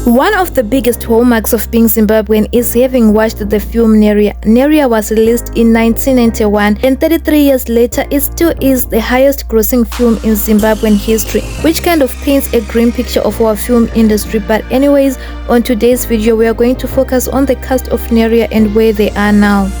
One of the biggest hallmarks of being Zimbabwean is having watched the film Neria. Neria was released in 1991 and 33 years later it still is the highest grossing film in Zimbabwean history, which kind of paints a grim picture of our film industry. But anyways, on today's video we are going to focus on the cast of Neria and where they are now.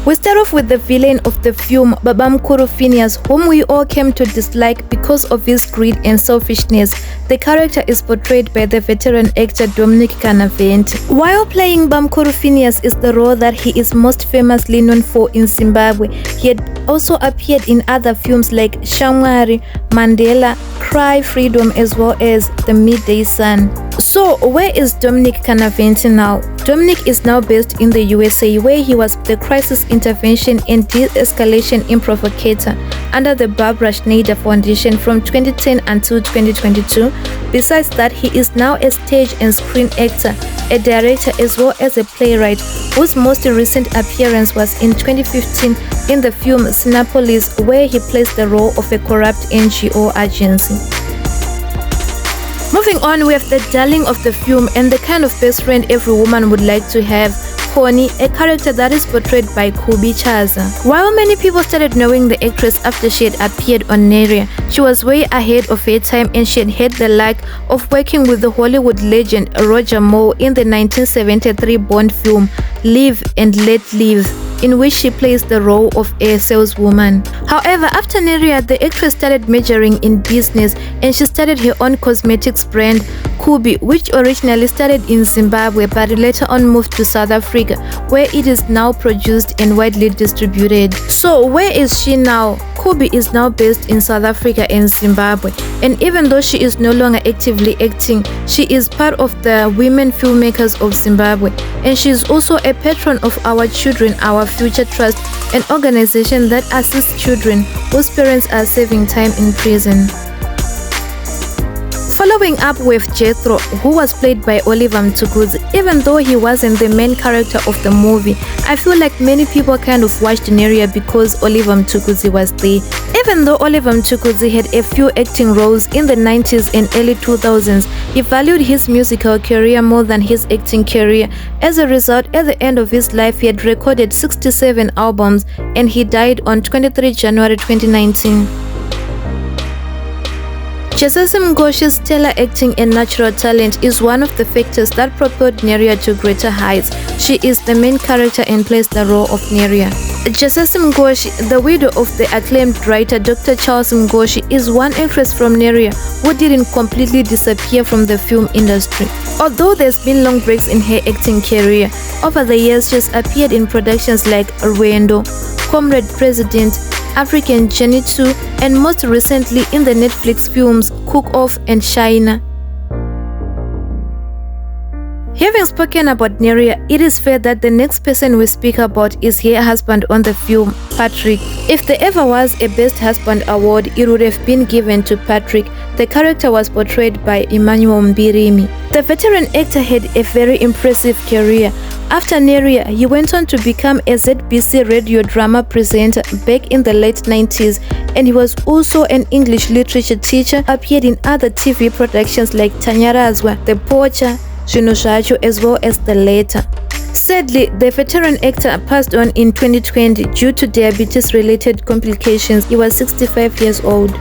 We start off with the villain of the film, Babamkuru Phineas, whom we all came to dislike because of his greed and selfishness. The character is portrayed by the veteran actor Dominic Kanaventi. While playing Babamkuru Phineas is the role that he is most famously known for in Zimbabwe, he had also appeared in other films like Shamwari, Mandela, Cry Freedom, as well as The Midday Sun. So where is Dominic Kanaventi now? Dominic is now based in the USA, where he was the crisis intervention and de-escalation improvisator under the Barbara Schneider Foundation from 2010 until 2022. Besides that, he is now a stage and screen actor, a director, as well as a playwright, whose most recent appearance was in 2015 in the film Sinopolis, where he plays the role of a corrupt NGO agency. Moving on, we have the darling of the film and the kind of best friend every woman would like to have, Connie, a character that is portrayed by Kubi. While many people started knowing the actress after she had appeared on Neria, she was way ahead of her time and she had the luck of working with the Hollywood legend Roger Moore in the 1973 Bond film Live and Let Live, in which she plays the role of a saleswoman. However, after Neria, the actress started majoring in business and she started her own cosmetics brand, Kubi, which originally started in Zimbabwe but later on moved to South Africa, where it is now produced and widely distributed. So where is she now? Kubi is now based in South Africa and Zimbabwe, and even though she is no longer actively acting, she is part of the Women Filmmakers of Zimbabwe, and she is also a patron of Our Children, Our Future Trust, an organization that assists children whose parents are serving time in prison. Following up with Jethro, who was played by Oliver Mtukudzi. Even though he wasn't the main character of the movie, I feel like many people kind of watched Neria because Oliver Mtukudzi was there. Even though Oliver Mtukudzi had a few acting roles in the 90s and early 2000s, he valued his musical career more than his acting career. As a result, at the end of his life, he had recorded 67 albums and he died on 23 January 2019. Jesesi Mungoshi's stellar acting and natural talent is one of the factors that propelled Neria to greater heights. She is the main character and plays the role of Neria. Jesesi Mungoshi, the widow of the acclaimed writer Dr. Charles Mungoshi, is one actress from Neria who didn't completely disappear from the film industry. Although there's been long breaks in her acting career, over the years she's appeared in productions like Rwendo, Comrade President, African Journey 2, and most recently in the Netflix films Cook Off and China. Having spoken about Neria, it is fair that the next person we speak about is her husband on the film, Patrick. If there ever was a Best Husband award, it would have been given to Patrick. The character was portrayed by Emmanuel. The veteran actor had a very impressive career. After Neria, he went on to become a ZBC radio drama presenter back in the late 90s, and he was also an English literature teacher, appeared in other TV productions like Tanyarazwa, The Poacher, Zvinhu, as well as The Letter. Sadly, the veteran actor passed on in 2020 due to diabetes-related complications. He was 65 years old.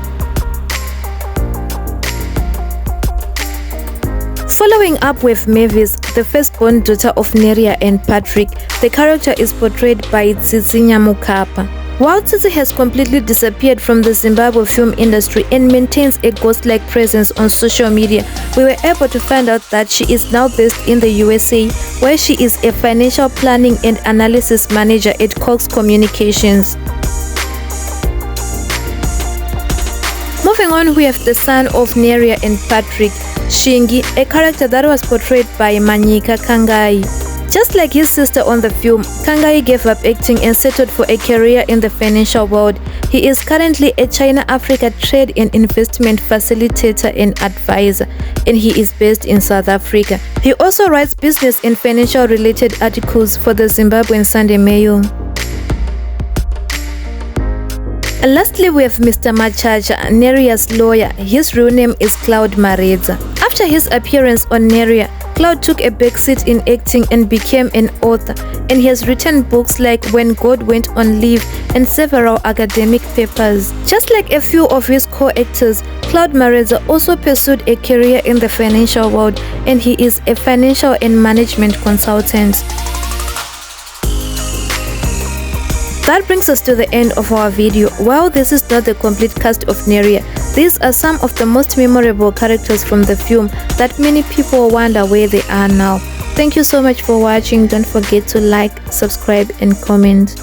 Following up with Mavis, the firstborn daughter of Neria and Patrick, the character is portrayed by Tsitsi Nyamukapa. While Tsitsi has completely disappeared from the Zimbabwe film industry and maintains a ghost-like presence on social media, we were able to find out that she is now based in the USA, where she is a financial planning and analysis manager at Cox Communications. Moving on, we have the son of Neria and Patrick, Shingi, a character that was portrayed by Manyika Kangai. Just like his sister on the film, Kangai gave up acting and settled for a career in the financial world. He is currently a China-Africa trade and investment facilitator and advisor, and he is based in South Africa. He also writes business and financial related articles for the Zimbabwean Sunday Mail. And lastly, we have Mr. Machacha, Neria's lawyer. His real name is Claude Maredza. After his appearance on Neria, Claude took a backseat in acting and became an author, and he has written books like When God Went on Leave and several academic papers. Just like a few of his co-actors, Claude Maredza also pursued a career in the financial world, and he is a financial and management consultant. That brings us to the end of our video. While this is not the complete cast of Neria, these are some of the most memorable characters from the film that many people wonder where they are now. Thank you so much for watching. Don't forget to like, subscribe and comment.